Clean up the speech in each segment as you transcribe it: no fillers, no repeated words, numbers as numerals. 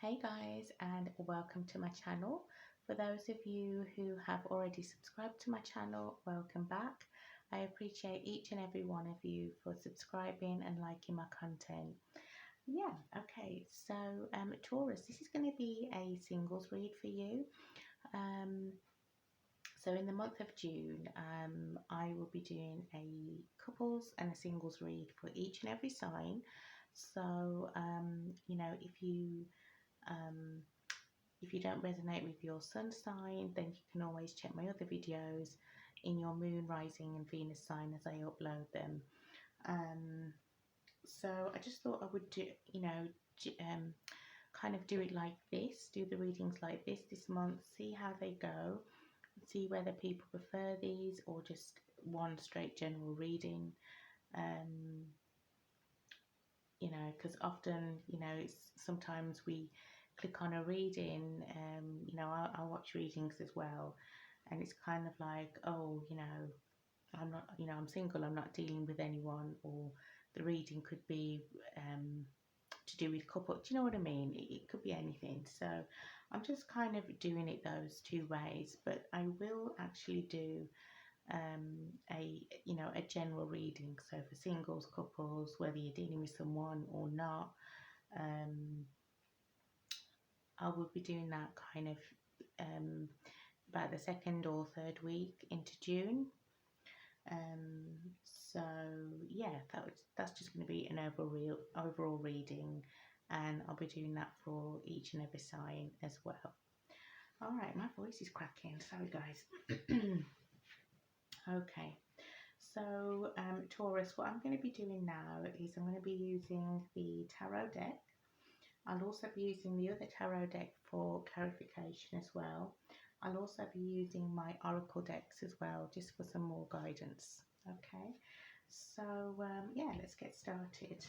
Hey guys, and welcome to my channel. For those of you who have already subscribed to my channel, welcome back. I appreciate each and every one of you for subscribing and liking my content. Yeah, okay, so Taurus, this is going to be a singles read for you. Um, so in the month of June, I will be doing a couples and a singles read for each and every sign. So, um, if you don't resonate with your sun sign, then you can always check my other videos in your moon, rising, and Venus sign as I upload them. So I just thought I would do, kind of do it like this, do the readings like this month, see how they go, see whether people prefer these or just one straight general reading. Um, because often, it's sometimes we click on a reading, I watch readings as well, and it's kind of like, oh, I'm not, I'm single, I'm not dealing with anyone, or the reading could be to do with couple, do you know what I mean? It could be anything. So I'm just kind of doing it those two ways, but I will actually do a general reading, so for singles, couples, whether you're dealing with someone or not. um, I will be doing that kind of um, about the second or third week into June. So yeah, that's just going to be an overall reading, and I'll be doing that for each and every sign as well. All right, my voice is cracking, sorry guys. Okay, so Taurus, what I'm going to be doing now is I'm going to be using the tarot deck. I'll also be using the other tarot deck for clarification as well. I'll also be using my oracle decks as well, just for some more guidance. Okay, so yeah, let's get started.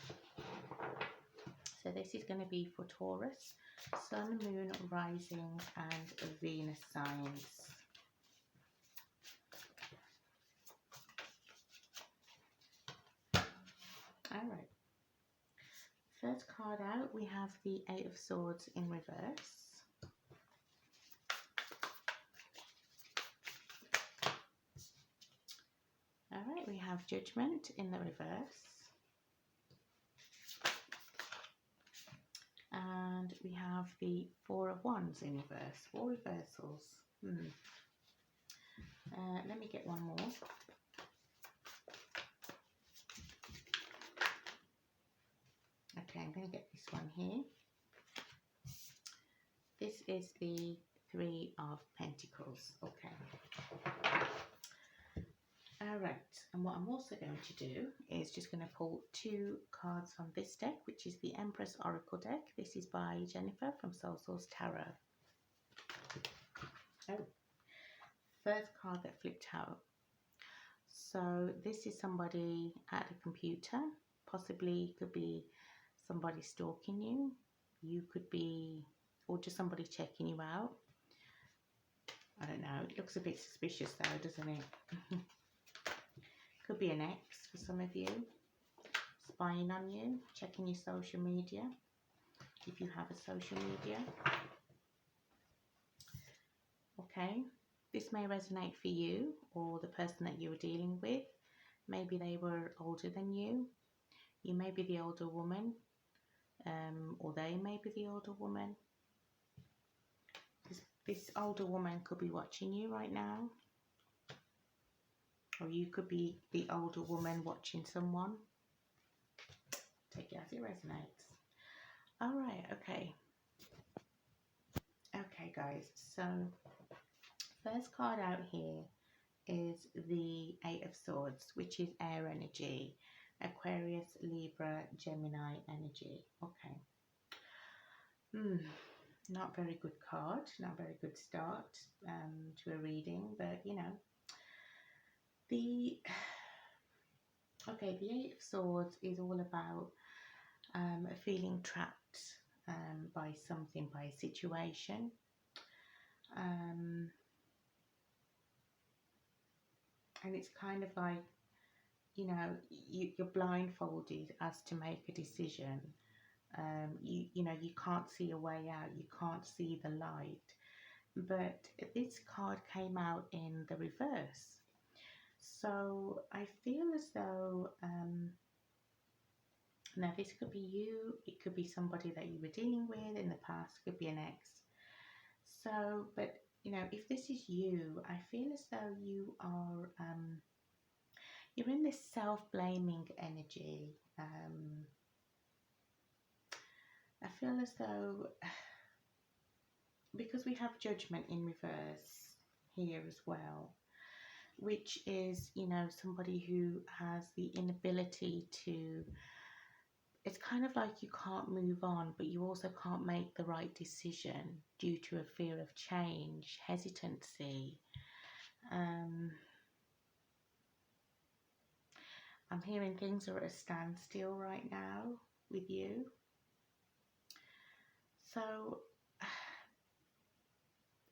So this is going to be for Taurus, Sun, Moon, Rising, and Venus signs. All right. First card out, we have the Eight of Swords in reverse. All right, we have Judgment in the reverse. And we have the Four of Wands in reverse. Four reversals. Let me get one more. Okay, I'm going to get this one here. This is the Three of Pentacles. Okay. All right, and what I'm also going to do is just going to pull two cards on this deck, which is the Empress Oracle deck. This is by Jennifer from Soul Source Tarot. Oh, first card that flipped out. So this is somebody at a computer, possibly could be somebody stalking you. You could be, or just somebody checking you out. I don't know, it looks a bit suspicious though, doesn't it? Could be an ex for some of you, spying on you, checking your social media, if you have a social media. Okay, this may resonate for you or the person that you were dealing with. Maybe they were older than you. You may be the older woman, or they may be the older woman. This older woman could be watching you right now, or you could be the older woman watching someone. Take it as it resonates. All right, okay. Okay, guys, so first card out here is the Eight of Swords, which is air energy, Aquarius, Libra, Gemini energy. Okay. Not very good card, not very good start to a reading, but the Eight of Swords is all about feeling trapped by something, by a situation. And it's kind of like, you're blindfolded as to make a decision. You know, you can't see a way out, you can't see the light. But this card came out in the reverse. So I feel as though now this could be you, it could be somebody that you were dealing with in the past, could be an ex. So, but you know, if this is you, I feel as though you are you're in this self-blaming energy. I feel as though because we have judgment in reverse here as well, which is, you know, somebody who has the inability to, it's kind of like you can't move on, but you also can't make the right decision due to a fear of change, hesitancy. I'm hearing things are at a standstill right now with you. So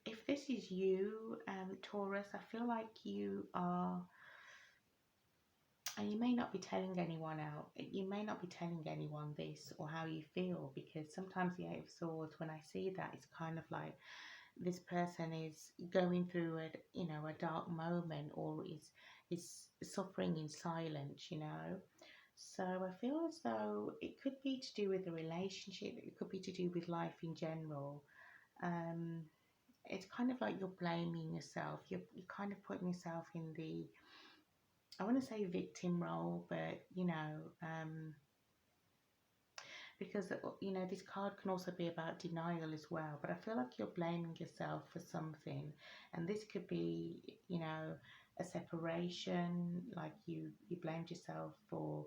if this is you, Taurus, I feel like you are, and you may not be telling anyone out, you may not be telling anyone this or how you feel, because sometimes the Eight of Swords, when I see that, it's kind of like this person is going through a, you know, a dark moment, or is suffering in silence, you know. So I feel as though it could be to do with the relationship, it could be to do with life in general. It's kind of like you're blaming yourself. You're kind of putting yourself in the, I want to say victim role, but you know, because you know, this card can also be about denial as well. But I feel like you're blaming yourself for something, and this could be, you know, a separation. Like you blamed yourself for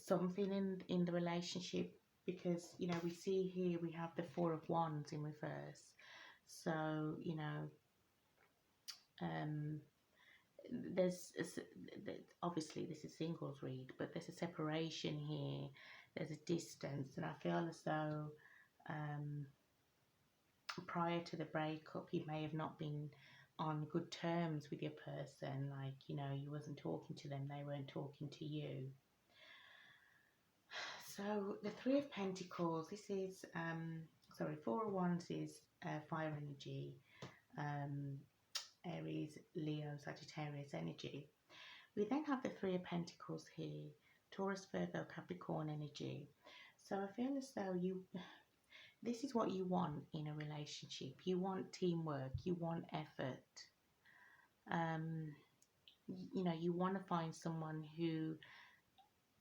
something in the relationship, because you know, we see here we have the Four of Wands in reverse. So you know, there's obviously this is singles read, but there's a separation here, there's a distance, and I feel as though prior to the breakup you may have not been on good terms with your person. Like, you know, you wasn't talking to them, they weren't talking to you. So the Three of Pentacles, this is sorry, Four of Wands is fire energy, Aries, Leo, Sagittarius energy. We then have the Three of Pentacles here, Taurus, Virgo, Capricorn energy. So I feel as though this is what you want in a relationship. You want teamwork, you want effort. You know, you want to find someone who,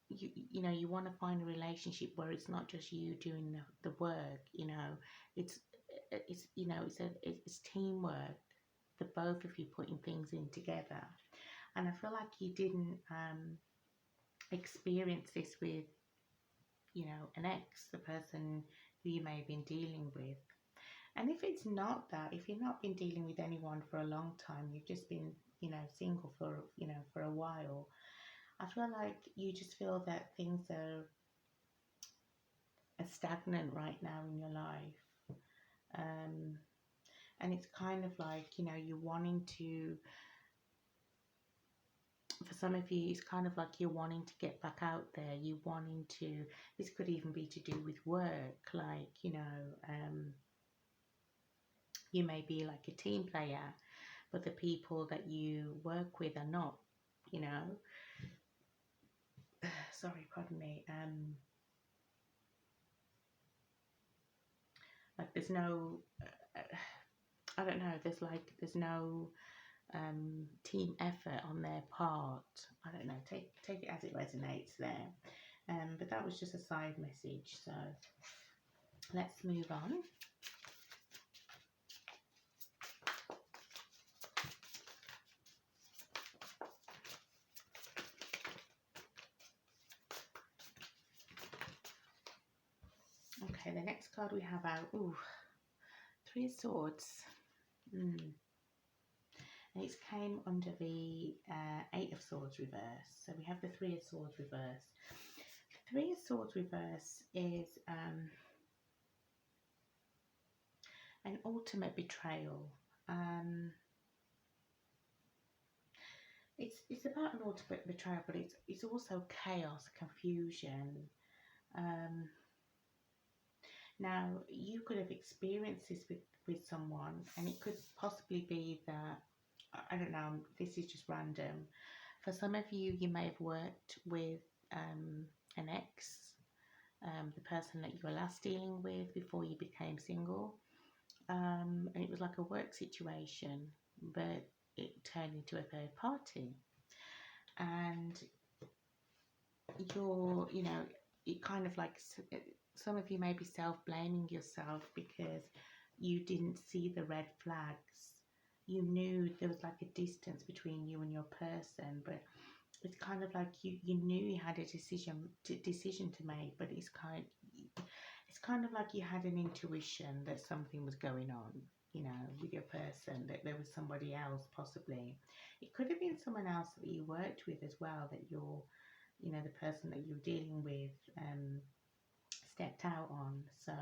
you know, you want to find a relationship where it's not just you doing the work, you know, it's you know, it's teamwork, the both of you putting things in together. And I feel like you didn't experience this with, you know, an ex, the person who you may have been dealing with. And if it's not that, if you've not been dealing with anyone for a long time, you've just been, you know, single for, you know, for a while, I feel like you just feel that things are stagnant right now in your life. And it's kind of like, you know, you're wanting to, for some of you, it's kind of like you're wanting to get back out there. You wanting to, this could even be to do with work, like, you know, you may be like a team player, but the people that you work with are not, you know, sorry, pardon me, like there's no, I don't know, there's no team effort on their part. I don't know, take it as it resonates there. But that was just a side message, so let's move on. Okay, the next card we have out, ooh, Three of Swords. And it came under the Eight of Swords reverse. So we have the Three of Swords reverse. Three of Swords reverse is an ultimate betrayal. It's about an ultimate betrayal, but it's also chaos, confusion. Um, Now, you could have experienced this with someone, and it could possibly be that, I don't know, this is just random. For some of you, you may have worked with an ex, the person that you were last dealing with before you became single. And it was like a work situation, but it turned into a third party. And you know, it kind of like some of you may be self-blaming yourself because you didn't see the red flags. You knew there was like a distance between you and your person, but it's kind of like you knew you had a decision to make, but it's kind of like you had an intuition that something was going on, you know, with your person, that there was somebody else possibly. It could have been someone else that you worked with as well, that the person that you're dealing with stepped out on. So,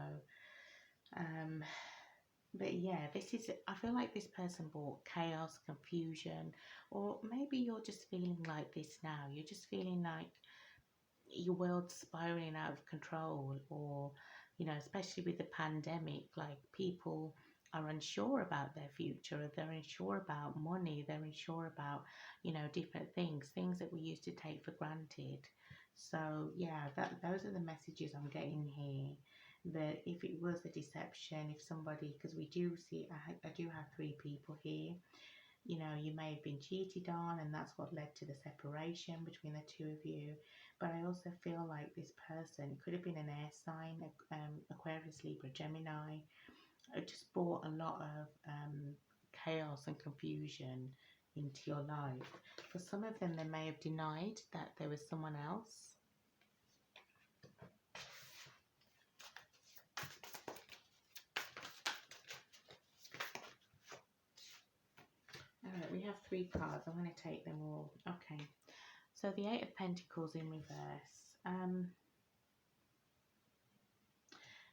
um, but yeah, I feel like this person brought chaos, confusion, or maybe you're just feeling like this now. You're just feeling like your world's spiraling out of control, or, especially with the pandemic, like people are unsure about their future, they're unsure about money, they're unsure about, different things that we used to take for granted. So yeah, those are the messages I'm getting here. That if it was a deception, if somebody, because we do see, I do have three people here, you may have been cheated on, and that's what led to the separation between the two of you. But I also feel like this person could have been an air sign, Aquarius, Libra, Gemini. It just brought a lot of chaos and confusion into your life. For some of them, they may have denied that there was someone else. Alright, we have three cards. I'm going to take them all. Okay. So the Eight of Pentacles in reverse.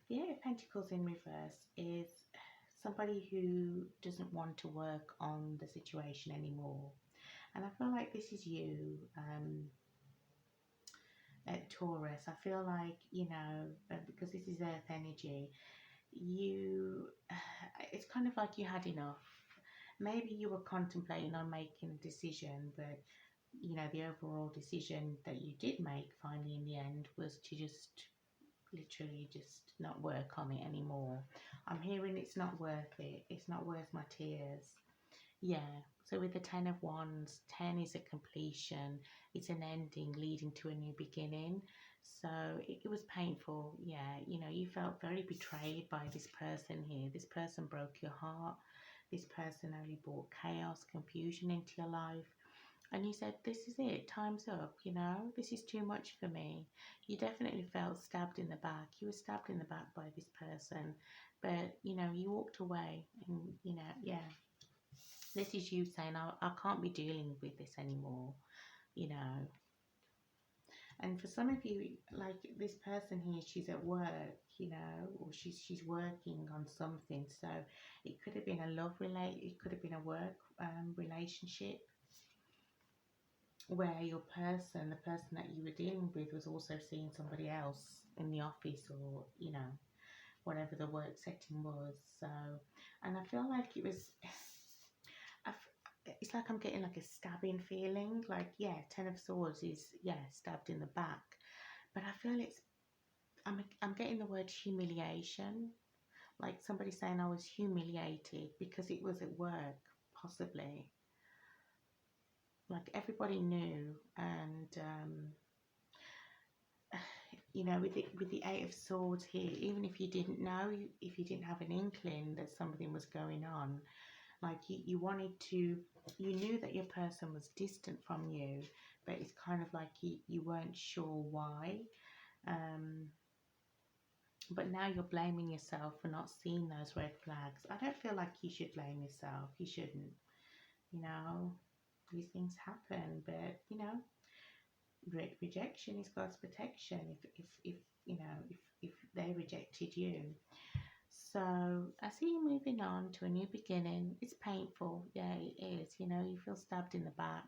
The Eight of Pentacles in reverse is somebody who doesn't want to work on the situation anymore. And I feel like this is you, at Taurus. I feel like, because this is Earth energy, it's kind of like you had enough. Maybe you were contemplating on making a decision, but the overall decision that you did make finally in the end was to just literally just not work on it anymore. I'm hearing it's not worth it. It's not worth my tears. Yeah. So with the 10 of Wands, 10 is a completion. It's an ending leading to a new beginning. So it was painful. Yeah. You felt very betrayed by this person here. This person broke your heart. This person only brought chaos, confusion into your life. And you said, this is it, time's up, this is too much for me. You definitely felt stabbed in the back. You were stabbed in the back by this person. But, you walked away and, yeah. This is you saying, I can't be dealing with this anymore, And for some of you, like this person here, she's at work, or she's working on something. So it could have been a it could have been a work relationship, where the person that you were dealing with was also seeing somebody else in the office, or whatever the work setting was. So, and I feel like it was it's like I'm getting like a stabbing feeling, like, yeah, 10 of Swords is, yeah, stabbed in the back, but I feel I'm getting the word humiliation, like somebody saying I was humiliated because it was at work, possibly. Like everybody knew, and with the Eight of Swords here, even if you didn't know, if you didn't have an inkling that something was going on, like you knew that your person was distant from you, but it's kind of like you weren't sure why. But now you're blaming yourself for not seeing those red flags. I don't feel like you should blame yourself. You shouldn't. These things happen, but rejection is God's protection. If they rejected you, so I see you moving on to a new beginning. It's painful, yeah, it is. You feel stabbed in the back,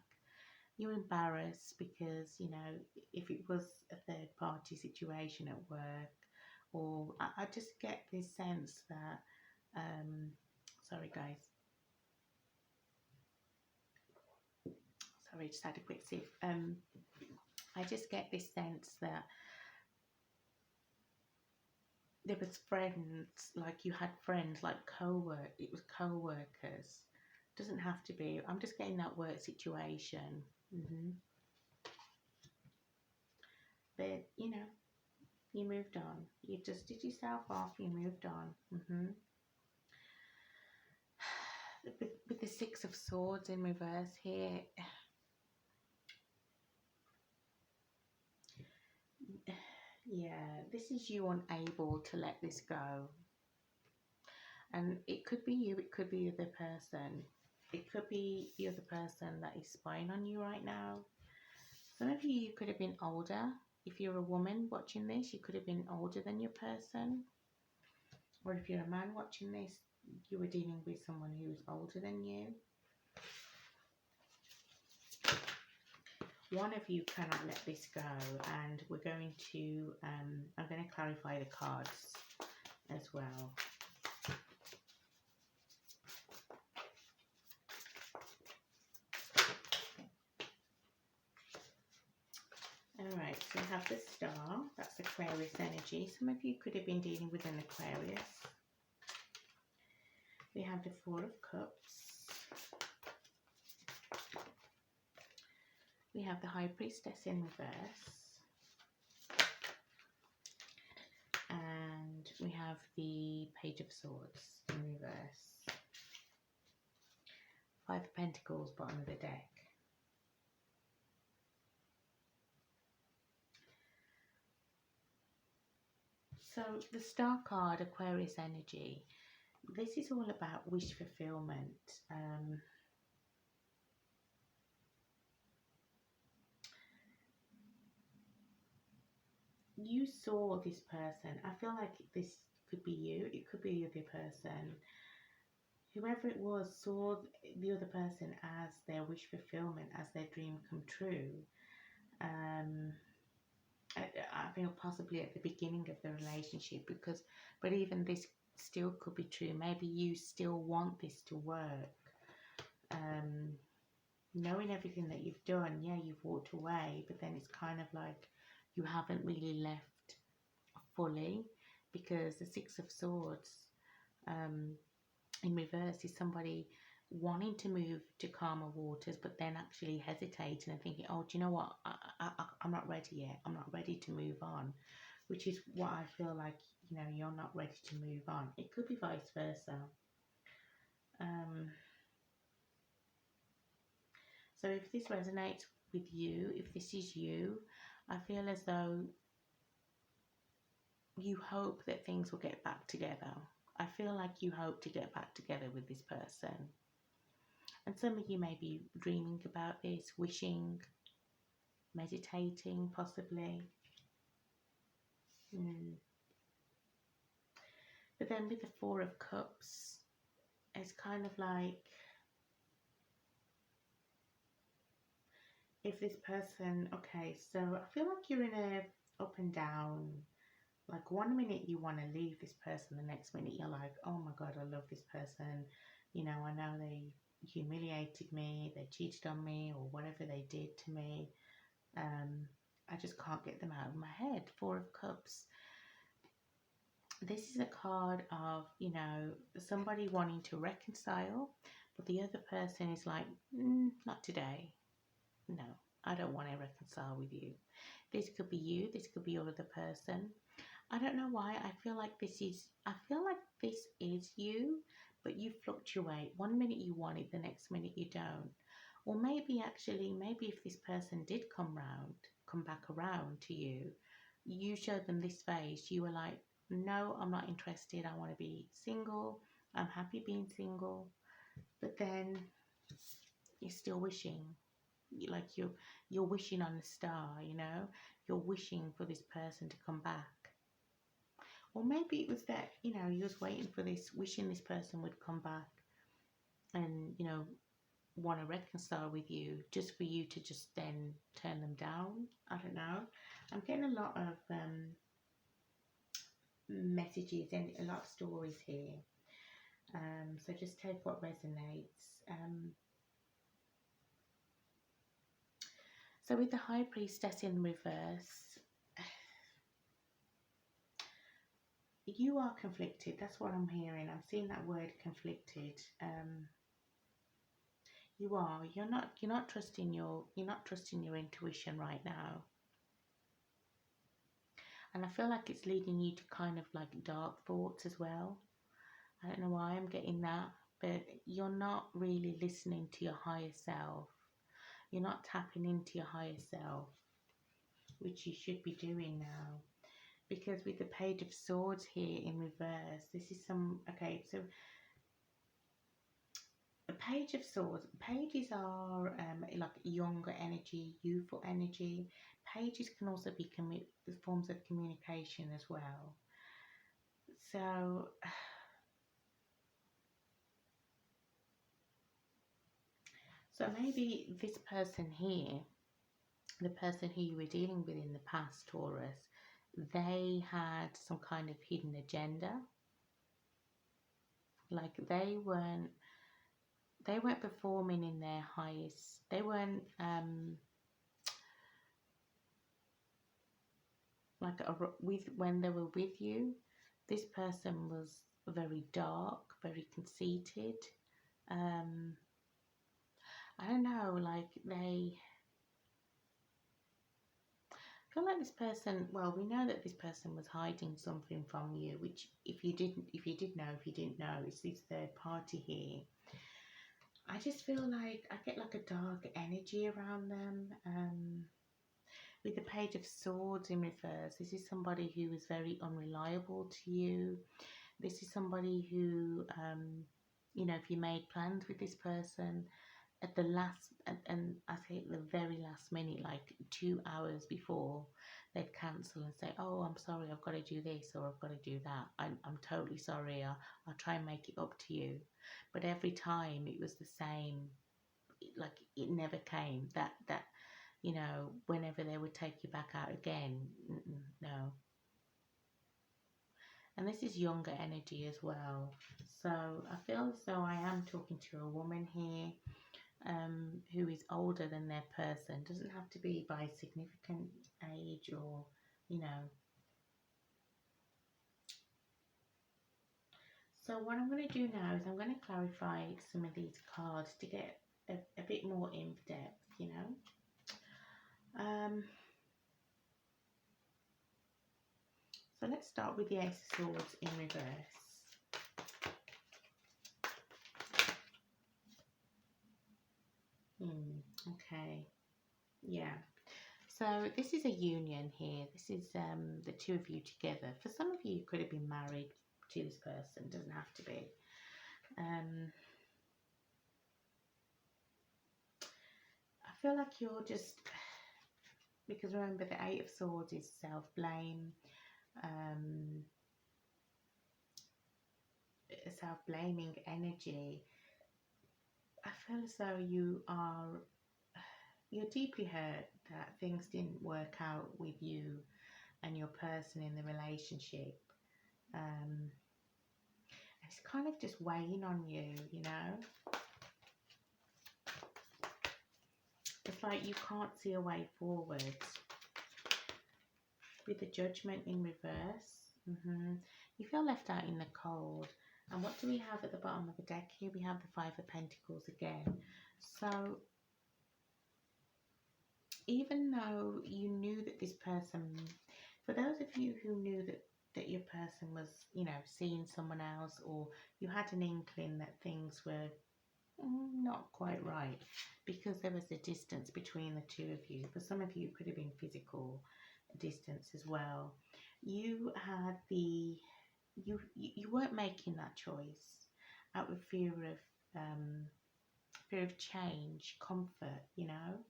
you're embarrassed because, you know, if it was a third party situation at work, or I just get this sense that, sorry guys, sorry, just had a quick sip. I just get this sense that there was friends, like you had friends, like it was co-workers. Doesn't have to be. I'm just getting that work situation. But, you know, you moved on. You dusted yourself off, you moved on. With the Six of Swords in reverse here, yeah, this is you unable to let this go. And it could be you, it could be the other person. It could be the other person that is spying on you right now. Some of you could have been older. If you're a woman watching this, you could have been older than your person. Or if you're a man watching this, you were dealing with someone who's older than you. One of you cannot let this go, and we're going to, I'm going to clarify the cards as well. Alright, so we have the Star, that's Aquarius energy. Some of you could have been dealing with an Aquarius. We have the Four of Cups. We have the High Priestess in reverse. And we have the Page of Swords in reverse. Five of Pentacles, bottom of the deck. So the Star card, Aquarius energy, this is all about wish fulfillment. You saw this person. I feel like this could be you. It could be the other person. Whoever it was saw the other person as their wish fulfillment, as their dream come true. I feel possibly at the beginning of the relationship, but even this still could be true. Maybe you still want this to work. Knowing everything that you've done, yeah, you've walked away, but then it's kind of like you haven't really left fully, because the Six of Swords in reverse is somebody wanting to move to calmer waters, but then actually hesitating and thinking, oh, do you know what, I'm not ready yet, I'm not ready to move on, which is what I feel like, you know, you're not ready to move on. It could be vice versa. So if this resonates with you, if this is you, I feel as though you hope that things will get back together. I feel like you hope to get back together with this person. And some of you may be dreaming about this, wishing, meditating possibly. But then with the Four of Cups, it's kind of like, if this person, okay, so I feel like you're in a up and down. Like one minute you want to leave this person, the next minute you're like, oh my God, I love this person. You know, I know they humiliated me, they cheated on me, or whatever they did to me. I just can't get them out of my head. Four of Cups. This is a card of, you know, somebody wanting to reconcile, but the other person is like, not today. No, I don't want to reconcile with you. This could be you. This could be your other person. I don't know why. I feel like this is you, but you fluctuate. One minute you want it, the next minute you don't. Or maybe if this person did come back around to you, you showed them this face. You were like, no, I'm not interested. I want to be single. I'm happy being single. But then you're still wishing. Like you're wishing on the star, you know. You're wishing for this person to come back. Or maybe it was that, you know, you was waiting for this, wishing this person would come back and, you know, want to reconcile with you just for you to just then turn them down. I don't know. I'm getting a lot of messages and a lot of stories here. So just take what resonates. So with the High Priestess in reverse, you are conflicted. That's what I'm hearing. I'm seeing that word conflicted. You are. You're not trusting your intuition right now. And I feel like it's leading you to kind of like dark thoughts as well. I don't know why I'm getting that, but you're not really listening to your higher self. You're not tapping into your higher self, which you should be doing now. Because with the Page of Swords here in reverse, this is okay, so the Page of Swords, pages are like younger energy, youthful energy. Pages can also be forms of communication as well. So maybe this person here, the person who you were dealing with in the past, Taurus, they had some kind of hidden agenda. Like they weren't performing in their highest, they weren't when they were with you, this person was very dark, very conceited. I don't know, like I feel like this person, well, we know that this person was hiding something from you, which if you didn't know, it's this third party here. I just feel like I get like a dark energy around them. With the Page of Swords in reverse, this is somebody who is very unreliable to you. This is somebody who, you know, if you made plans with this person at the last, and I say at the very last minute, like 2 hours before, they'd cancel and say, oh, I'm sorry, I've got to do this or I've got to do that. I'm totally sorry. I'll try and make it up to you. But every time it was the same, like it never came. That you know, whenever they would take you back out again, no. And this is younger energy as well. So I feel as though I am talking to a woman here who is older than their person. Doesn't have to be by significant age or, you know. So what I'm going to do now is I'm going to clarify some of these cards to get a bit more in depth, you know. So let's start with the Ace of Swords in reverse. Okay. Yeah. So this is a union here. This is the two of you together. For some of you, you could have been married to this person. It doesn't have to be. I feel like you're just, because remember the Eight of Swords is self-blame, self-blaming energy. I feel as though you're deeply hurt that things didn't work out with you and your person in the relationship. It's kind of just weighing on you, you know. It's like you can't see a way forward. With the Judgment in reverse, you feel left out in the cold. And what do we have at the bottom of the deck here? We have the Five of Pentacles again. So even though you knew that this person, for those of you who knew that your person was, you know, seeing someone else, or you had an inkling that things were not quite right, because there was a distance between the two of you. For some of you, it could have been physical distance as well. You had you weren't making that choice out of fear of change, comfort, you know,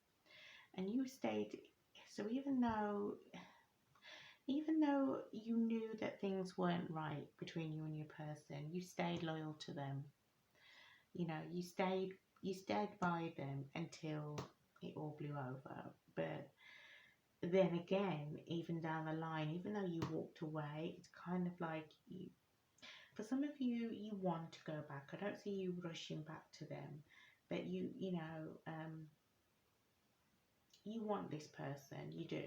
and you stayed. So even though you knew that things weren't right between you and your person, you stayed loyal to them. You know, you stayed you stayed by them until it all blew over. But then again, even down the line, even though you walked away, it's kind of like you, for some of you, you want to go back. I don't see you rushing back to them, but you know, you want this person. You do.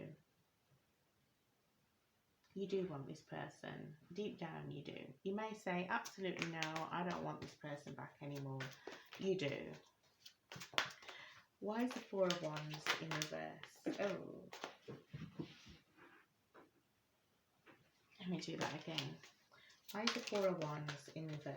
You do want this person. Deep down, you do. You may say, absolutely no, I don't want this person back anymore. You do. Why is the Four of Wands in reverse? Oh. Let me do that again. Why is the Four of Wands in reverse?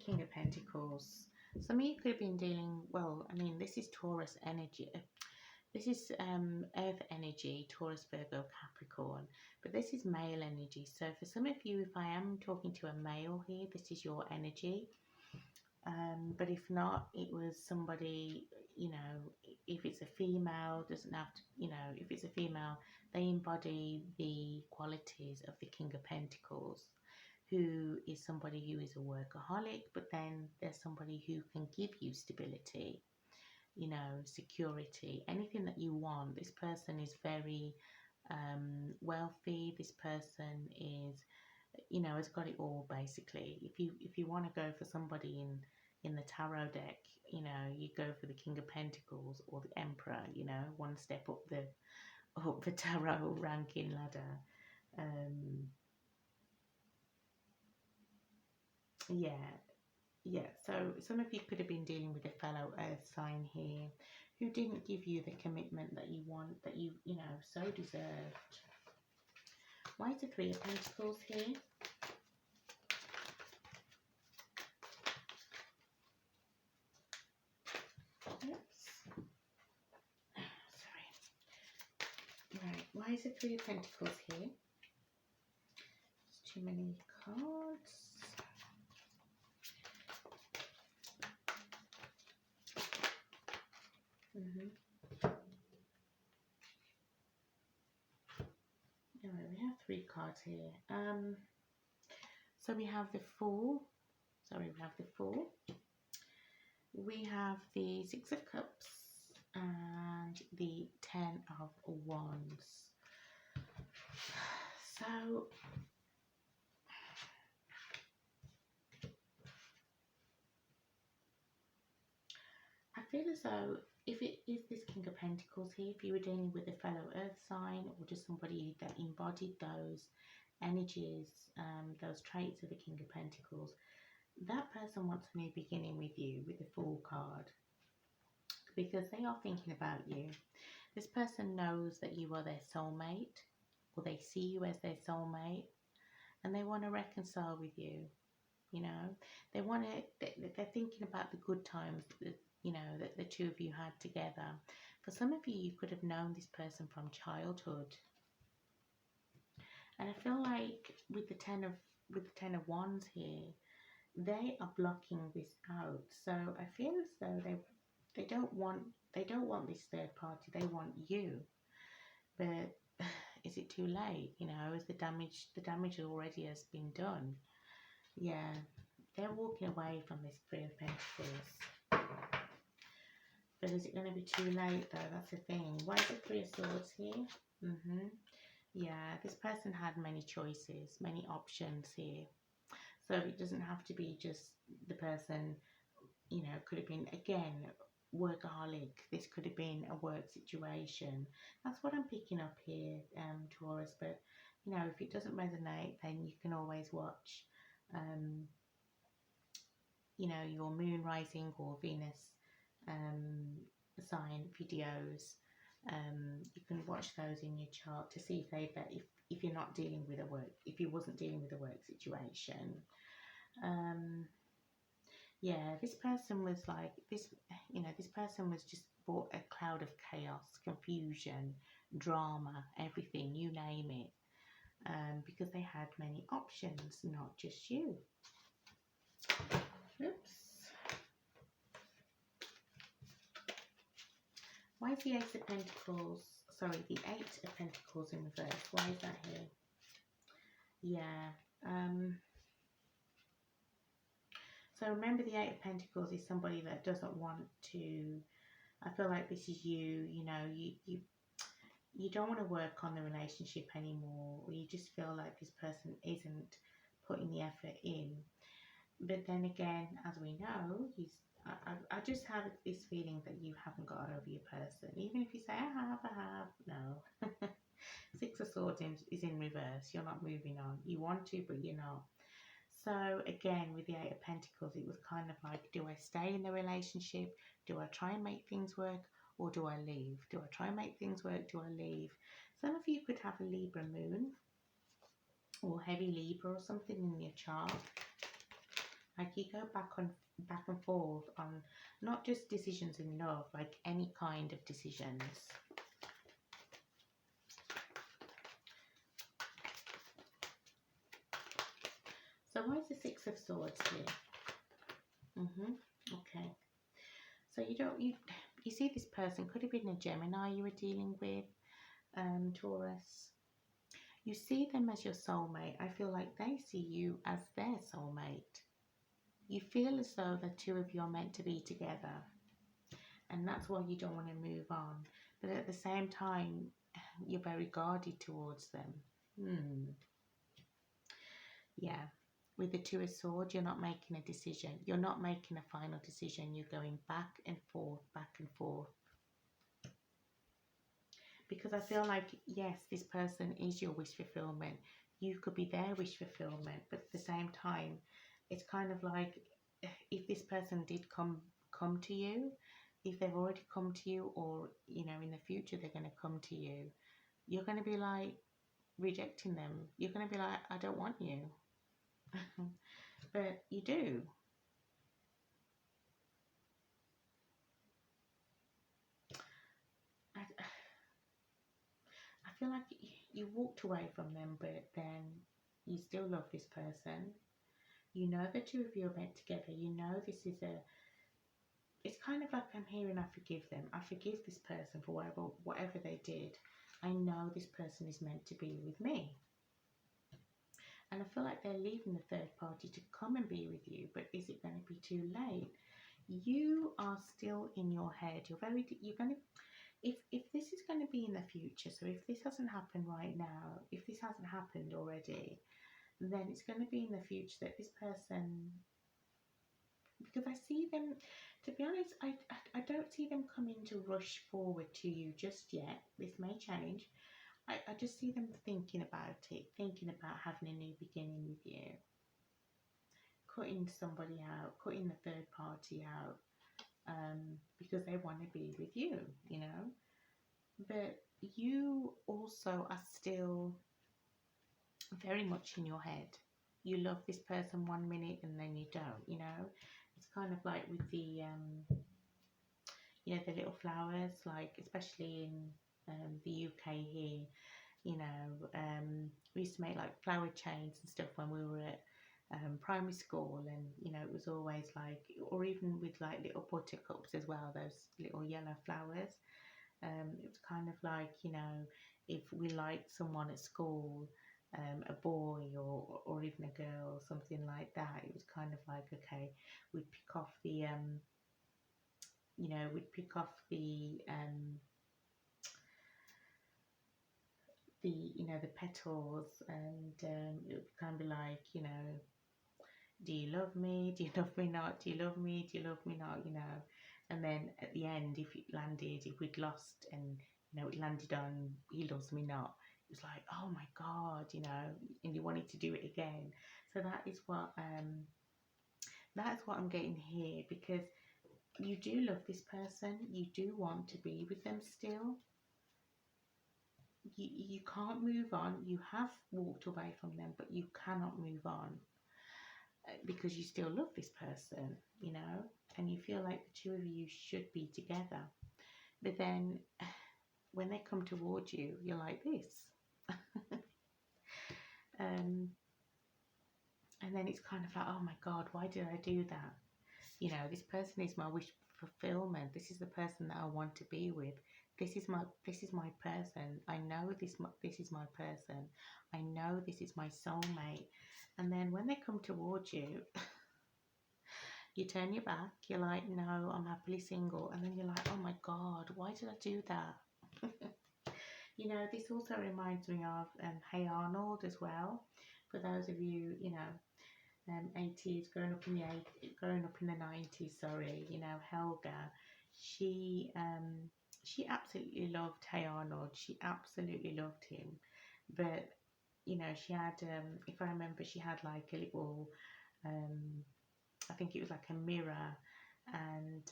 King of Pentacles. Some of you could have been dealing, well, I mean, this is Taurus energy. This is Earth energy, Taurus, Virgo, Capricorn. But this is male energy. So for some of you, if I am talking to a male here, this is your energy. But if not, it was somebody, you know, if it's a female, doesn't have to, you know, if it's a female, they embody the qualities of the King of Pentacles, who is somebody who is a workaholic, but then there's somebody who can give you stability, you know, security, anything that you want. This person is very wealthy. This person is, you know, has got it all basically. If you want to go for somebody in the tarot deck, you know, you go for the King of Pentacles or the Emperor, you know, one step up the tarot ranking ladder. Yeah, so some of you could have been dealing with a fellow earth sign here who didn't give you the commitment that you want, that you know, so deserved. Why is the Three of Pentacles here? Oops. Sorry. Right, why is the Three of Pentacles here? There's too many cards. Anyway, we have three cards here. So we have the Fool. Sorry, we have the Fool. We have the Six of Cups and the Ten of Wands. So I feel as though if it is this King of Pentacles here, if you were dealing with a fellow earth sign or just somebody that embodied those energies, those traits of the King of Pentacles, that person wants a new beginning with you with the Fool card, because they are thinking about you. This person knows that you are their soulmate, or they see you as their soulmate, and they want to reconcile with you. You know, they want to, they're thinking about the good times that, you know, that the two of you had together. For some of you, you could have known this person from childhood. And I feel like with the Ten of Wands here, they are blocking this out. So I feel as though they don't want this third party. They want you. But is it too late? You know, is the damage already has been done? Yeah, they're walking away from this Three of Pentacles. But is it going to be too late though? That's the thing. Why is the Three of Swords here? Yeah, this person had many choices, many options here. So it doesn't have to be just the person, you know, could have been, again, workaholic. This could have been a work situation. That's what I'm picking up here, Taurus. But, you know, if it doesn't resonate, then you can always watch, you know, your moon rising or Venus sign videos. You can watch those in your chart to see if you're not dealing with a work, if you wasn't dealing with a work situation. Yeah, this person was like this, you know, this person was just brought a cloud of chaos, confusion, drama, everything, you name it, because they had many options, not just you. Oops. Why is the Ace of Pentacles, sorry, the Eight of Pentacles in reverse? Why is that here? yeah. So remember, the Eight of Pentacles is somebody that doesn't want to. I feel like this is you. You know, you don't want to work on the relationship anymore, or you just feel like this person isn't putting the effort in. But then again, as we know, I just have this feeling that you haven't got over your person. Even if you say, I have, no. Six of Swords is in reverse. You're not moving on. You want to, but you're not. So again, with the Eight of Pentacles, it was kind of like, do I stay in the relationship? Do I try and make things work? Or do I leave? Do I try and make things work? Do I leave? Some of you could have a Libra moon or heavy Libra or something in your chart. Like you go back and forth on not just decisions in love, like any kind of decisions. So why is the Six of Swords here? Okay. So you see this person could have been a Gemini you were dealing with, Taurus. You see them as your soulmate. I feel like they see you as their soulmate. You feel as though the two of you are meant to be together. And that's why you don't want to move on. But at the same time, you're very guarded towards them. Yeah. With the Two of Swords, you're not making a decision. You're not making a final decision. You're going back and forth, back and forth. Because I feel like, yes, this person is your wish fulfillment. You could be their wish fulfillment. But at the same time, it's kind of like, if this person did come to you, if they've already come to you, or, you know, in the future they're going to come to you, you're going to be like rejecting them. You're going to be like, I don't want you. But you do. I feel like you walked away from them, but then you still love this person. You know the two of you are meant together. You know this is it's kind of like, I'm hearing, I forgive them. I forgive this person for whatever they did. I know this person is meant to be with me. And I feel like they're leaving the third party to come and be with you. But is it going to be too late? You are still in your head. You're going to, if this is going to be in the future, so if this hasn't happened right now, if this hasn't happened already, then it's going to be in the future that this person, because I see them, to be honest, I don't see them coming to rush forward to you just yet. This may change. I just see them thinking about it, thinking about having a new beginning with you, cutting somebody out, cutting the third party out, because they want to be with you, you know. But you also are still very much in your head. You love this person 1 minute and then you don't, you know. It's kind of like with the, you know, the little flowers, like especially in the UK here, you know, we used to make like flower chains and stuff when we were at primary school, and you know, it was always like, or even with like little buttercups as well, those little yellow flowers. It was kind of like, you know, if we liked someone at school, a boy or even a girl or something like that, it was kind of like, okay, we'd pick off the you know, we'd pick off the you know, the petals, and it would kind of be like, you know, do you love me? Do you love me not? Do you love me? Do you love me not? You know, and then at the end, if it landed, if we'd lost and, you know, it landed on he loves me not, it was like, oh my God, you know, and you wanted to do it again. So that's what I'm getting here, because you do love this person. You do want to be with them still. You can't move on. You have walked away from them, but you cannot move on, because you still love this person, you know, and you feel like the two of you should be together. But then when they come towards you, you're like this. And then it's kind of like, oh my God, why did I do that? You know, this person is my wish fulfillment. This is the person that I want to be with. this is my person. I know this is my person. I know this is my soulmate. And then when they come towards you, you turn your back. You're like, no, I'm happily single. And then you're like, oh my God, why did I do that? You know, this also reminds me of Hey Arnold as well. For those of you, you know, 80s, growing up in the 90s. Sorry, you know, Helga, she absolutely loved Hey Arnold. She absolutely loved him, but you know, she had if I remember, she had like a little I think it was like a mirror, and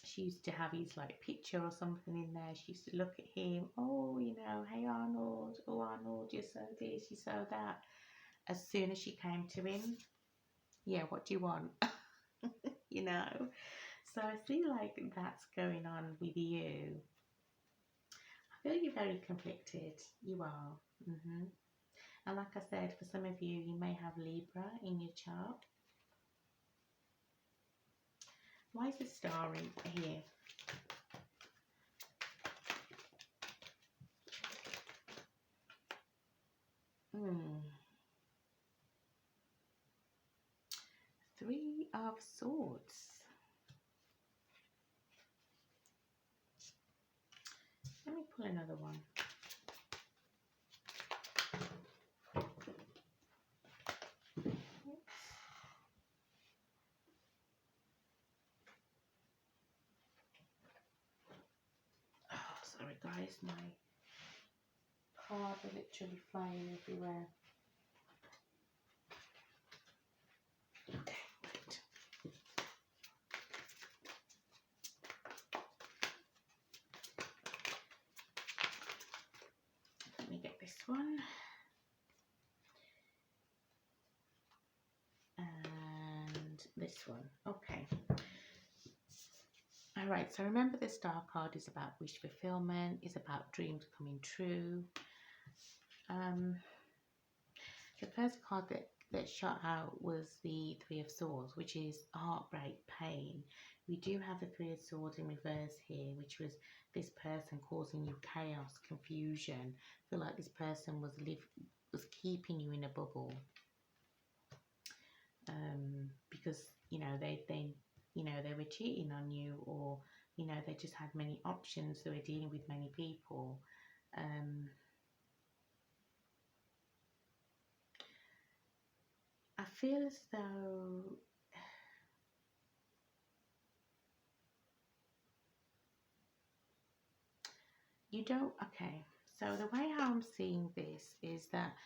she used to have his like picture or something in there. She used to look at him. Oh, you know, hey Arnold. Oh Arnold, you're so this, you're so that. As soon as she came to him, yeah, what do you want? You know. So I feel like that's going on with you. I feel you're very conflicted. You are. And like I said, for some of you, you may have Libra in your chart. Why is the star in here? Three of Swords. Let me pull another one. Oh, sorry guys, my cards are literally flying everywhere. Okay, right. Let me get this one. And this one. Okay. Alright, so remember the star card is about wish fulfillment, is about dreams coming true. The first card that shot out was the Three of Swords, which is heartbreak, pain. We do have the Three of Swords in reverse here, which was this person causing you chaos, confusion. I feel like this person was keeping you in a bubble. Because, you know, they were cheating on you, or, you know, they just had many options. They were dealing with many people. I feel as though you don't, okay, so the way how I'm seeing this is that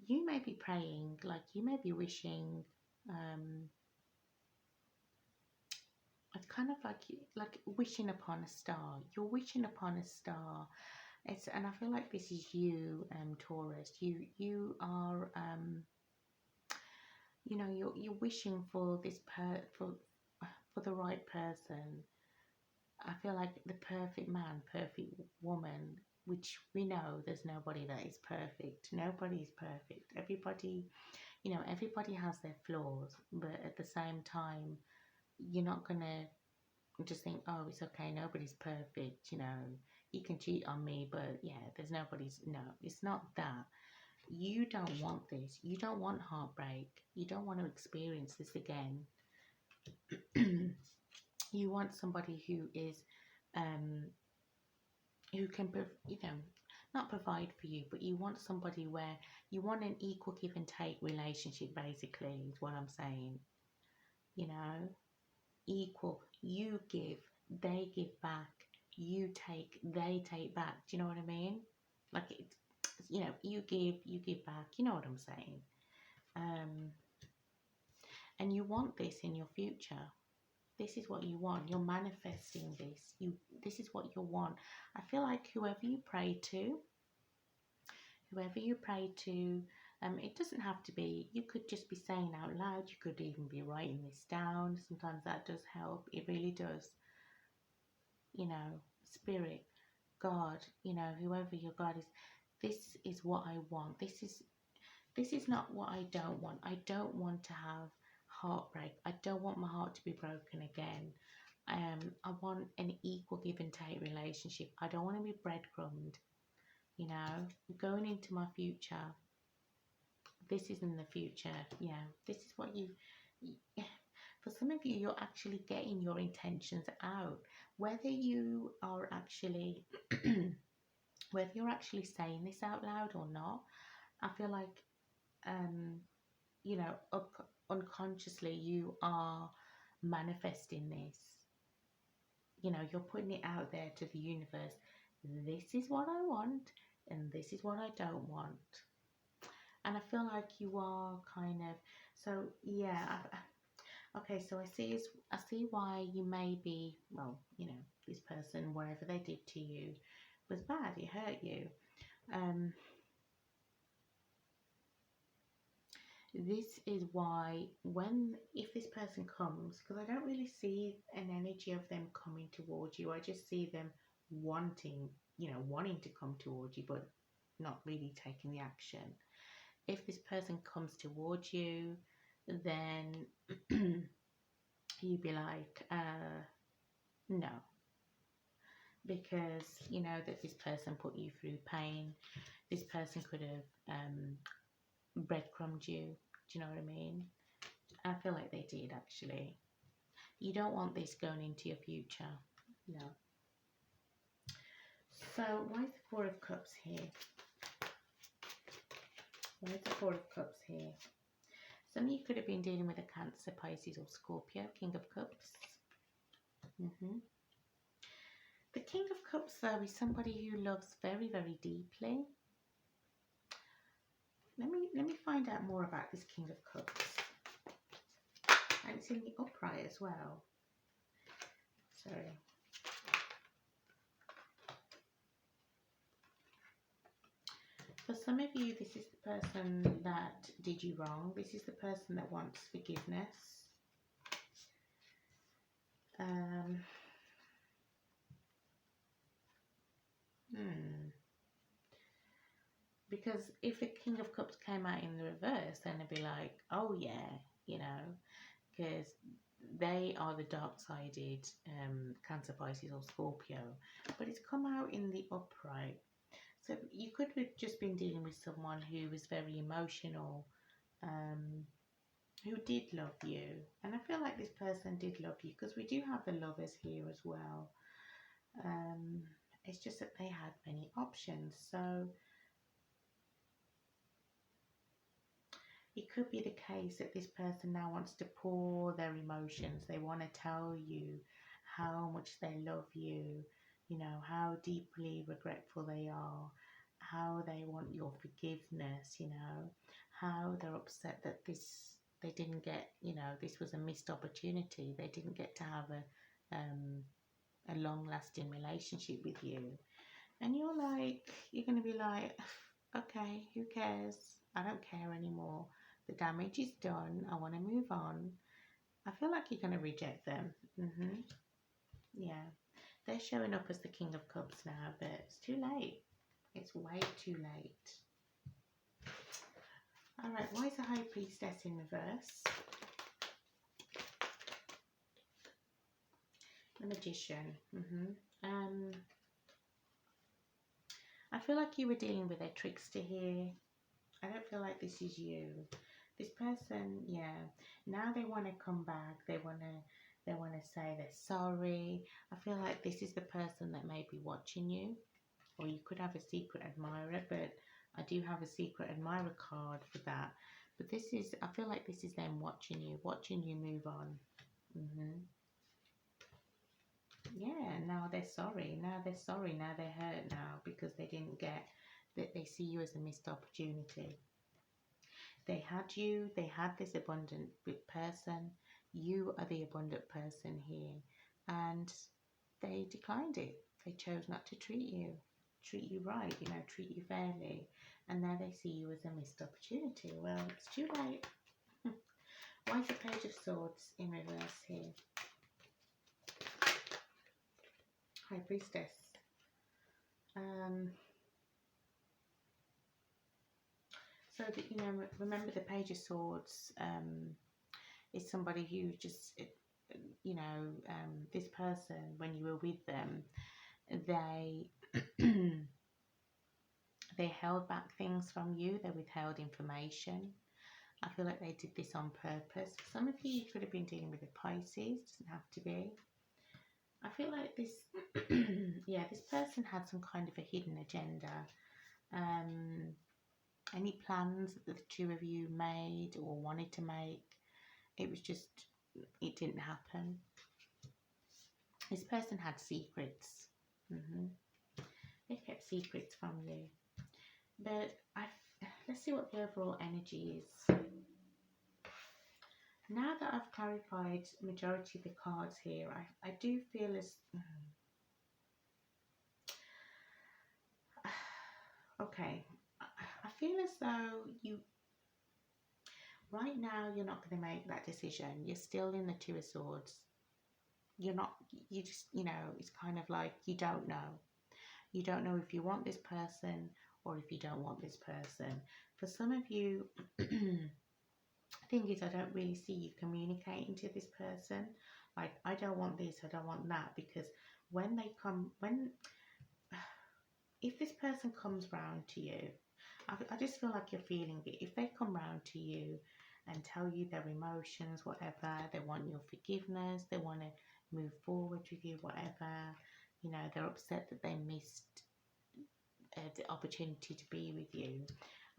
you may be praying, like you may be wishing, it's kind of like wishing upon a star. You're wishing upon a star. And I feel like this is you, Taurus. You are, you know, you're wishing for this for the right person. I feel like the perfect man, perfect woman, which we know there's nobody that is perfect. Nobody is perfect. Everybody, you know, everybody has their flaws, but at the same time, you're not gonna just think, oh, it's okay, nobody's perfect, you know, you can cheat on me, but yeah, no, it's not that. You don't want this. You don't want heartbreak. You don't want to experience this again. You want somebody who is, who can, you know, not provide for you, but you want somebody where you want an equal give and take relationship, basically, is what I'm saying. You know, equal. You give, they give back. You take, they take back. Do you know what I mean? Like, you know, you give back. You know what I'm saying? And you want this in your future. This is what you want. You're manifesting this. This is what you want. I feel like whoever you pray to, it doesn't have to be, you could just be saying out loud. You could even be writing this down. Sometimes that does help. It really does. You know, spirit, God, you know, whoever your God is, this is what I want. This is not what I don't want. I don't want to have heartbreak. I don't want my heart to be broken again. I want an equal give and take relationship. I don't want to be breadcrumbed, you know, going into my future. This is in the future. Yeah, this is what for some of you, you're actually getting your intentions out. Whether you are actually, whether you're actually saying this out loud or not, I feel like, um, you know, unconsciously you are manifesting this. You know, you're putting it out there to the universe. This is what I want, and this is what I don't want. And I feel like you are kind of, so yeah. Okay, so I see why you may be, well, you know, this person, whatever they did to you was bad. It hurt you. Um, this is why if this person comes, because I don't really see an energy of them coming towards you. I just see them wanting, wanting to come towards you, but not really taking the action. If this person comes towards you, then you'd be like, no, because you know that this person put you through pain. This person could have breadcrumbed you. Do you know what I mean? I feel like they did actually. You don't want this going into your future. No. So why is the Four of Cups here? Why is the Four of Cups here? Some of you could have been dealing with a Cancer, Pisces or Scorpio, King of Cups. The King of Cups, though, is somebody who loves very, very deeply. Let me find out more about this King of Cups. And it's in the upright as well. Sorry. For some of you, this is the person that did you wrong. This is the person that wants forgiveness. Because if the King of Cups came out in the reverse, then it'd be like, oh yeah, you know, because they are the dark-sided Cancer, Pisces or Scorpio. But it's come out in the upright. So you could have just been dealing with someone who was very emotional, who did love you. And I feel like this person did love you because we do have the Lovers here as well. It's just that they had many options. So it could be the case that this person now wants to pour their emotions. They want to tell you how much they love you, you know, how deeply regretful they are, how they want your forgiveness, you know, how they're upset that they didn't get, you know, this was a missed opportunity. They didn't get to have a long-lasting relationship with you. And you're going to be like, okay, who cares? I don't care anymore. The damage is done. I want to move on. I feel like you're going to reject them. Yeah. They're showing up as the King of Cups now, but it's too late. It's way too late. Alright, why is the High Priestess in reverse? The Magician. I feel like you were dealing with a trickster here. I don't feel like this is you. This person, yeah, now they want to come back. They want to say they're sorry. I feel like this is the person that may be watching you, or you could have a secret admirer, but I do have a secret admirer card for that. But I feel like this is them watching you move on. Yeah, now they're sorry. Now they're sorry. Now they're hurt now because they didn't get that. They see you as a missed opportunity. They had you. They had this abundant person. You are the abundant person here. And they declined it. They chose not to treat you right, you know, treat you fairly. And now they see you as a missed opportunity. Well, it's too late. Why is the Page of Swords in reverse here? High Priestess. So that, you know, remember the Page of Swords is somebody who just you know, this person, when you were with them, they they held back things from you. They withheld information. I feel like they did this on purpose. For some of you, you could have been dealing with a Pisces. Doesn't have to be. I feel like this, yeah, this person had some kind of a hidden agenda. Any plans that the two of you made or wanted to make, it was just, it didn't happen. This person had secrets. They kept secrets from you. But let's see what the overall energy is. Now that I've clarified majority of the cards here, I do feel as... Okay, I feel as though right now you're not going to make that decision. You're still in the Two of Swords. You just, it's kind of like you don't know. You don't know if you want this person or if you don't want this person. For some of you, thing is, I don't really see you communicating to this person. Like, I don't want this, I don't want that, because if this person comes round to you, I just feel like you're feeling it. If they come round to you and tell you their emotions, whatever, they want your forgiveness, they want to move forward with you, whatever, they're upset that they missed the opportunity to be with you,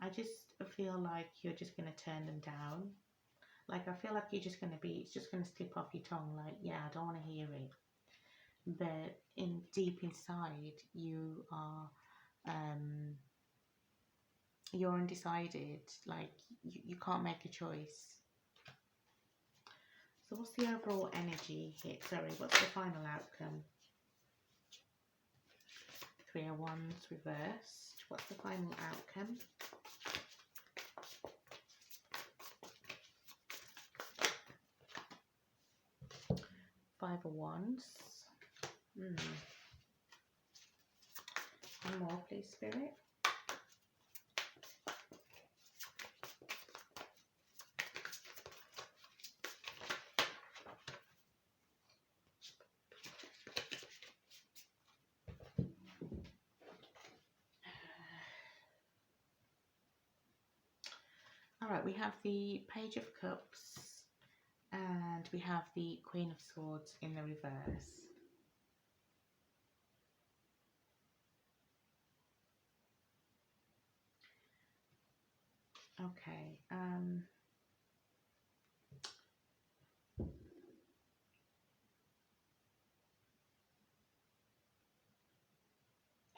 I just feel like you're just going to turn them down. Like, I feel like you're just going to it's just going to slip off your tongue, like, yeah, I don't want to hear it. But deep inside, you are, you're undecided. Like, you can't make a choice. So what's the overall energy here? Sorry, what's the final outcome? Three of Wands reversed. What's the final outcome? Five of Wands. One more, please, Spirit. All right, we have the Page of Cups and we have the Queen of Swords in the reverse. Okay.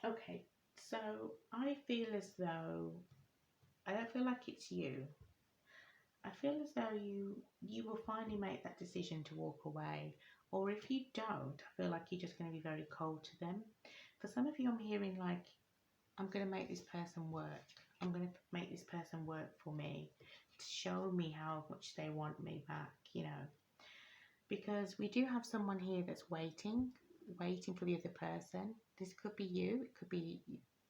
Okay, so I feel as though, I don't feel like it's you. I feel as though you will finally make that decision to walk away. Or if you don't, I feel like you're just going to be very cold to them. For some of you, I'm hearing like, I'm going to make this person work. I'm going to make this person work for me, to show me how much they want me back, Because we do have someone here that's waiting for the other person. This could be you. It could be,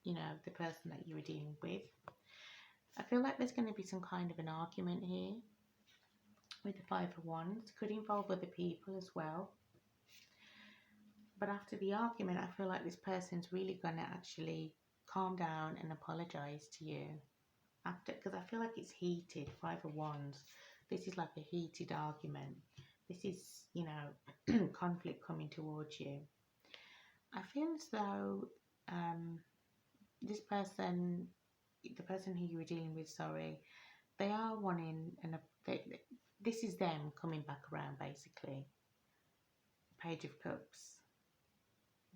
the person that you were dealing with. I feel like there's going to be some kind of an argument here with the Five of Wands. Could involve other people as well. But after the argument, I feel like this person's really going to actually calm down and apologize to you. Because I feel like it's heated. Five of Wands. This is like a heated argument. This is, conflict coming towards you. I feel as though this person, the person who you were dealing with, they are wanting, this is them coming back around, basically. Page of Cups.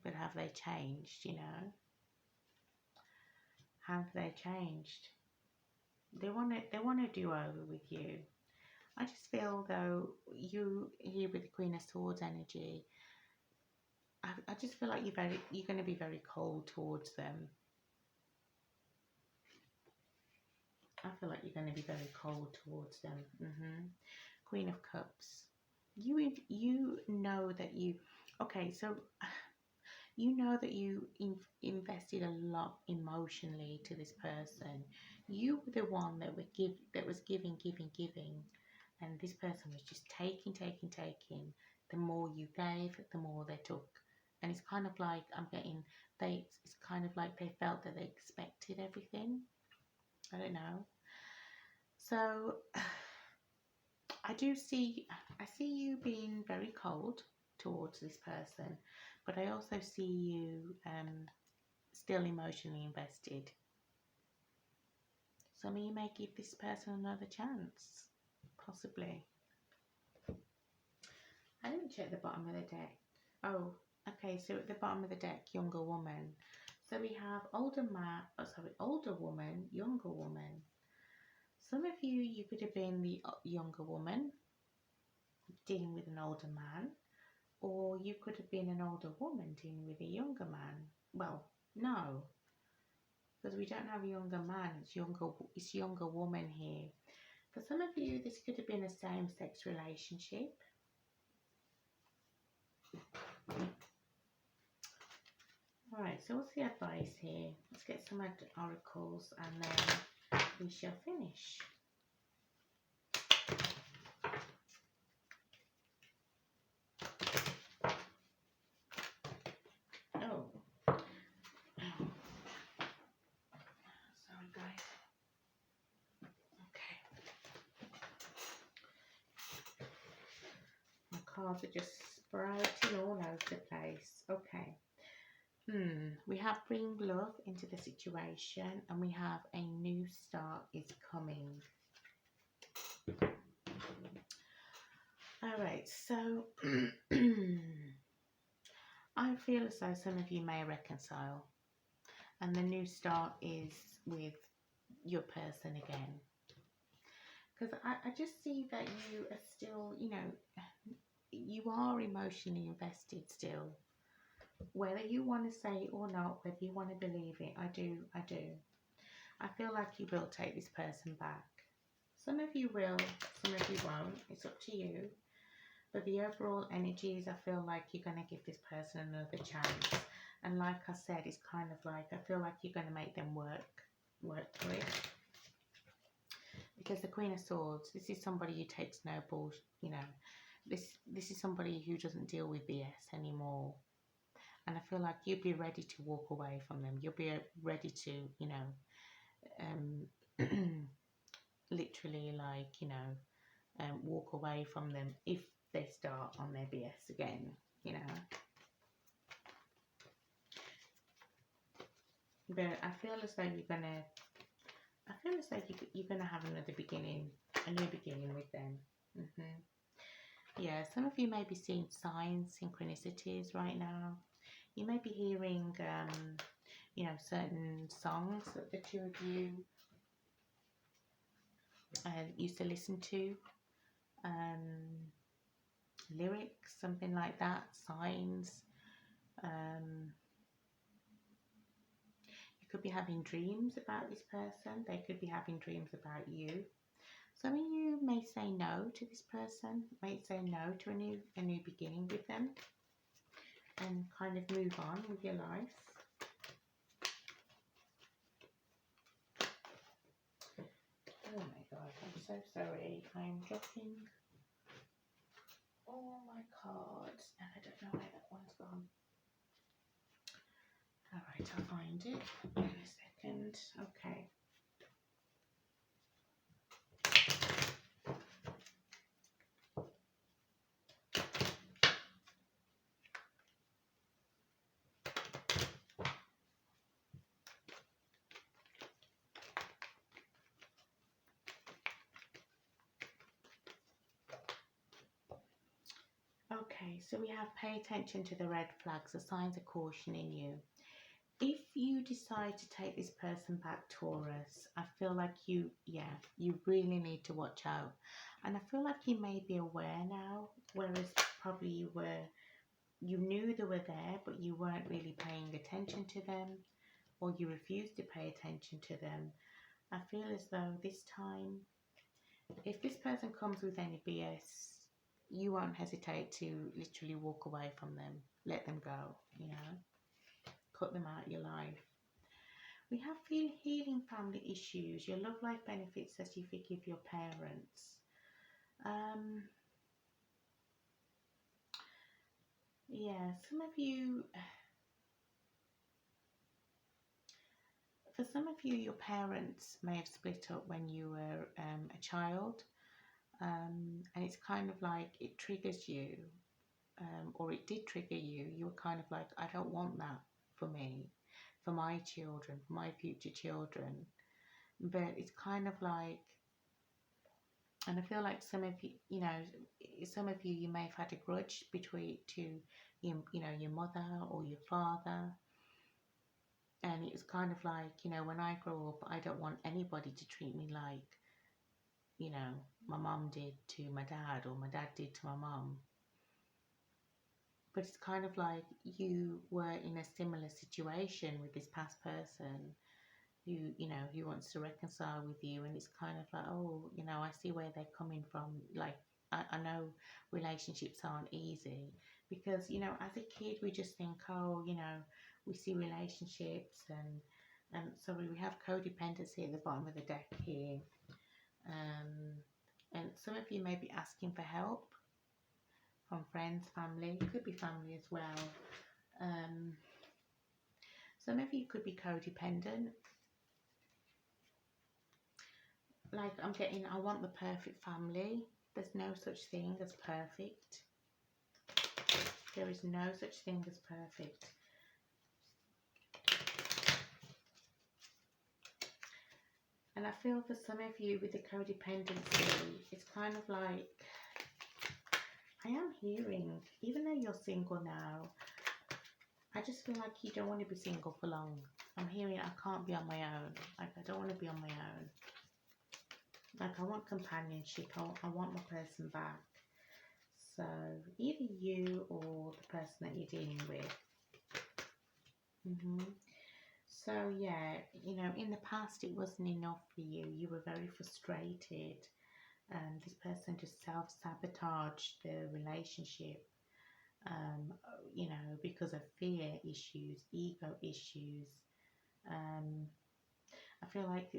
But have they changed, Have they changed? They want to do over with you. I just feel, though, you here with the Queen of Swords energy, I just feel like you're going to be very cold towards them. I feel like you're going to be very cold towards them. Queen of Cups. You know that you... Okay, so you know that you invested a lot emotionally to this person. You were the one that was giving, and this person was just taking, the more you gave, the more they took. And it's kind of like I'm getting, it's kind of like they felt that they expected everything. I don't know. So I see you being very cold towards this person, but I also see you still emotionally invested. Some of you may give this person another chance, possibly. I didn't check the bottom of the deck. Oh, okay, so at the bottom of the deck, younger woman. So we have older woman, younger woman. Some of you could have been the younger woman dealing with an older man, or you could have been an older woman dealing with a younger man. Well, no, because we don't have a younger man, it's younger woman here. For some of you, this could have been a same-sex relationship. Alright, so what's the advice here? Let's get some oracles and then we shall finish. Oh. Sorry guys. Okay. My cards are just sprouting all over the place. Okay. We have bring love into the situation, and we have a new start is coming. Alright, so I feel as though some of you may reconcile, and the new start is with your person again. Because I just see that you are still, you are emotionally invested still. Whether you want to say it or not, whether you want to believe it, I do. I feel like you will take this person back. Some of you will, some of you won't. It's up to you. But the overall energies, I feel like you're going to give this person another chance. And like I said, it's kind of like, I feel like you're going to make them work for it. Because the Queen of Swords, this is somebody who takes no bullshit, this is somebody who doesn't deal with BS anymore. And I feel like you'd be ready to walk away from them. You'll be ready to, literally like, walk away from them if they start on their BS again, But I feel as though you're gonna have another beginning, a new beginning with them. Yeah, some of you may be seeing signs, synchronicities right now. You may be hearing, certain songs that the two of you used to listen to. Lyrics, something like that, signs. You could be having dreams about this person. They could be having dreams about you. Some of you may say no to this person, may say no to a new beginning with them, and kind of move on with your life. Oh my god, I'm so sorry. I'm dropping all my cards and I don't know where that one's gone. Alright, I'll find it in a second. Okay. Okay, so we have pay attention to the red flags, the signs of caution in you. If you decide to take this person back, Taurus, I feel like you really need to watch out. And I feel like you may be aware now, whereas probably you knew they were there, but you weren't really paying attention to them, or you refused to pay attention to them. I feel as though this time, if this person comes with any BS, you won't hesitate to literally walk away from them, let them go, cut them out of your life. We have healing family issues. Your love life benefits as you forgive your parents. Yeah, for some of you, your parents may have split up when you were a child, and it's kind of like it triggers you, or it did trigger you. You were kind of like, I don't want that for me, for my children, for my future children. But it's kind of like, and I feel like some of you, some of you, you may have had a grudge between to your mother or your father, and it was kind of like, when I grow up, I don't want anybody to treat me like, my mum did to my dad or my dad did to my mum. But it's kind of like you were in a similar situation with this past person who wants to reconcile with you, and it's kind of like, oh, I see where they're coming from. Like, I know relationships aren't easy because, as a kid, we just think, oh, we see relationships and sorry, we have codependency at the bottom of the deck here. And some of you may be asking for help from friends, family. It could be family as well. Some of you could be codependent. Like, I'm getting, I want the perfect family. There's no such thing as perfect. There is no such thing as perfect. And I feel for some of you with the codependency, it's kind of like, I am hearing, even though you're single now, I just feel like you don't want to be single for long. I'm hearing I can't be on my own. Like, I don't want to be on my own. Like, I want companionship. I want my person back. So, either you or the person that you're dealing with. So, yeah, in the past it wasn't enough for you. You were very frustrated. And this person just self-sabotaged the relationship, because of fear issues, ego issues. I feel like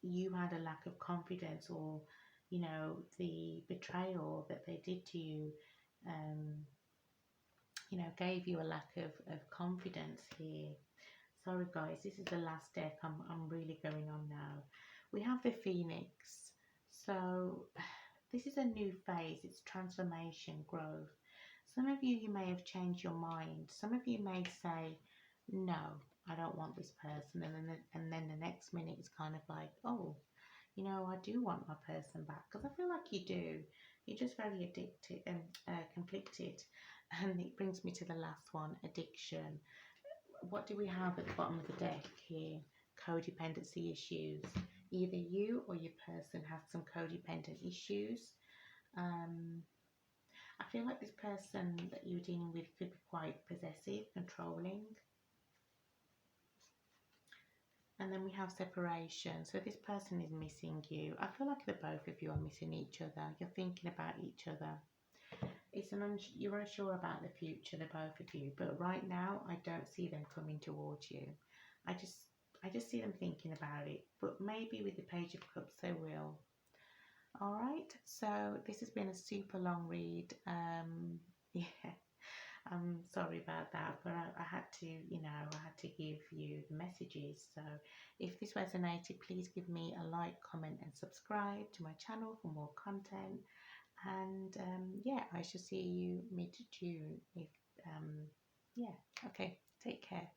you had a lack of confidence, or the betrayal that they did to you gave you a lack of confidence here. Sorry guys, this is the last deck. I'm really going on now. We have the Phoenix. So this is a new phase. It's transformation, growth. Some of you may have changed your mind. Some of you may say, no, I don't want this person. And then the next minute it's kind of like, oh, I do want my person back. Because I feel like you do. You're just very addicted and conflicted. And it brings me to the last one, addiction. What do we have at the bottom of the deck here? Codependency issues. Either you or your person has some codependent issues. I feel like this person that you're dealing with could be quite possessive, controlling. And then we have separation. So this person is missing you. I feel like the both of you are missing each other. You're thinking about each other. You're unsure about the future, the both of you. But right now, I don't see them coming towards you. I just see them thinking about it. But maybe with the Page of Cups, they will. All right. So this has been a super long read. Yeah. I'm sorry about that, but I had to, I had to give you the messages. So if this resonated, please give me a like, comment and subscribe to my channel for more content. And yeah, I shall see you mid-June. Yeah, okay, take care.